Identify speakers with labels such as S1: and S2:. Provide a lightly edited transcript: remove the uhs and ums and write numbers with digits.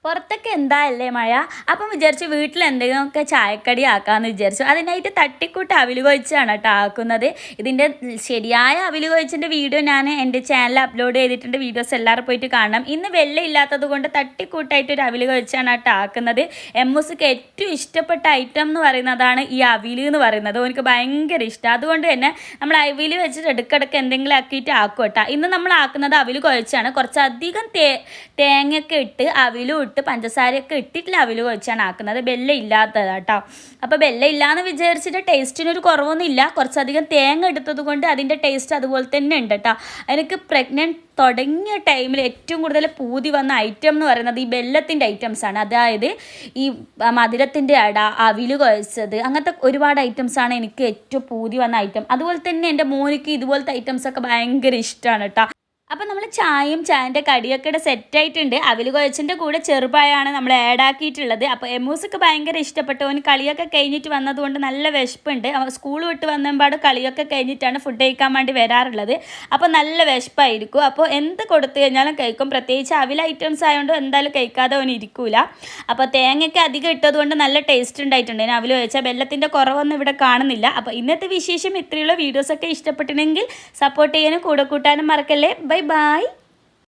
S1: പുറത്തൊക്കെ എന്തായല്ലേ മഴ. അപ്പം വിചാരിച്ചു വീട്ടിൽ എന്തെങ്കിലുമൊക്കെ ചായക്കടി ആക്കാമെന്ന് വിചാരിച്ചു. അതിനായിട്ട് തട്ടിക്കൂട്ട് അവിൽ കൊഴിച്ചാണ് കേട്ടോ ആക്കുന്നത്. ഇതിൻ്റെ ശരിയായ അവിൽ കൊഴിച്ചിൻ്റെ വീഡിയോ ഞാൻ എൻ്റെ ചാനലിൽ അപ്ലോഡ് ചെയ്തിട്ടുണ്ട്. വീഡിയോസ് എല്ലാവരും പോയിട്ട് കാണണം. ഇന്ന് വെള്ളം ഇല്ലാത്തത് കൊണ്ട് തട്ടിക്കൂട്ടായിട്ടൊരു അവിൽ കൊഴിച്ചാണ് കേട്ടോ ആക്കുന്നത്. എമ്മൂസിക്ക് ഏറ്റവും ഇഷ്ടപ്പെട്ട ഐറ്റം എന്ന് പറയുന്നതാണ് ഈ അവിൽ എന്ന് പറയുന്നത്. എനിക്ക് ഭയങ്കര ഇഷ്ടം. അതുകൊണ്ട് തന്നെ നമ്മൾ അവിൽ വെച്ചിട്ട് ഇടയ്ക്കിടയ്ക്ക് എന്തെങ്കിലും ആക്കിയിട്ട് ആക്കും കേട്ടോ. ഇന്ന് നമ്മൾ ആക്കുന്നത് അവിൽ കുഴച്ചാണ്. കുറച്ചധികം തേങ്ങയൊക്കെ ഇട്ട് അവിലും ഇട്ട് പഞ്ചസാരയൊക്കെ ഇട്ടിട്ടില്ല അവിൽ കുഴച്ചാണ് ആക്കുന്നത്. വെല്ലം ഇല്ലാത്തത് കേട്ടോ. അപ്പോൾ വെല്ലം ഇല്ലയെന്ന് വിചാരിച്ചിട്ട് ടേസ്റ്റിനൊരു കുറവൊന്നുമില്ല. കുറച്ചധികം തേങ്ങ എടുത്തത് കൊണ്ട് അതിൻ്റെ ടേസ്റ്റ് അതുപോലെ തന്നെ ഉണ്ട് കേട്ടോ. എനിക്ക് പ്രഗ്നൻറ്റ് തുടങ്ങിയ ടൈമിൽ ഏറ്റവും കൂടുതൽ പൂതി വന്ന ഐറ്റം എന്ന് പറയുന്നത് ഈ വെല്ലത്തിൻ്റെ ഐറ്റംസാണ്. അതായത് ഈ മധുരത്തിൻ്റെ അട, അവിൽ കുഴച്ചത്, അങ്ങനത്തെ ഒരുപാട് ഐറ്റംസാണ് എനിക്ക് ഏറ്റവും പൂതി വന്ന ഐറ്റം. അതുപോലെ തന്നെ എൻ്റെ മോനിക്ക് ഇതുപോലത്തെ ഐറ്റംസൊക്കെ ഭയങ്കര ഇഷ്ടമാണ് കേട്ടോ. അപ്പോൾ നമ്മൾ ചായൻ്റെ കടിയൊക്കെ ഇവിടെ സെറ്റായിട്ടുണ്ട്. അവിൽ കുഴച്ചിൻ്റെ കൂടെ ചെറുപായാണ് നമ്മൾ ആഡ് ആക്കിയിട്ടുള്ളത്. അപ്പോൾ എമ്മൂസൊക്കെ ഭയങ്കര ഇഷ്ടപ്പെട്ടു. അവന് കളിയൊക്കെ കഴിഞ്ഞിട്ട് വന്നതുകൊണ്ട് നല്ല വിശപ്പുണ്ട്. സ്കൂൾ വിട്ട് വന്നപാട് കളിയൊക്കെ കഴിഞ്ഞിട്ടാണ് ഫുഡ് കഴിക്കാൻ വേണ്ടി വരാറുള്ളത്. അപ്പോൾ നല്ല വിശപ്പായിരിക്കും. അപ്പോൾ എന്ത് കൊടുത്തു കഴിഞ്ഞാലും കഴിക്കും. പ്രത്യേകിച്ച് അവിൽ ഐറ്റംസ് ആയതുകൊണ്ട് എന്തായാലും കഴിക്കാതെ അവന് ഇരിക്കൂല. അപ്പോൾ തേങ്ങയൊക്കെ അധികം ഇട്ടതുകൊണ്ട് നല്ല ടേസ്റ്റ് ഉണ്ടായിട്ടുണ്ട്. ഞാൻ അവിൽ കഴിച്ചാൽ വെല്ലത്തിൻ്റെ കുറവൊന്നും ഇവിടെ കാണുന്നില്ല. അപ്പോൾ ഇന്നത്തെ വിശേഷം ഇത്രയുള്ള വീഡിയോസൊക്കെ ഇഷ്ടപ്പെട്ടിട്ടുണ്ടെങ്കിൽ സപ്പോർട്ട് ചെയ്യാനും കൂടെ കൂട്ടാനും മറക്കല്ലേ. Bye bye.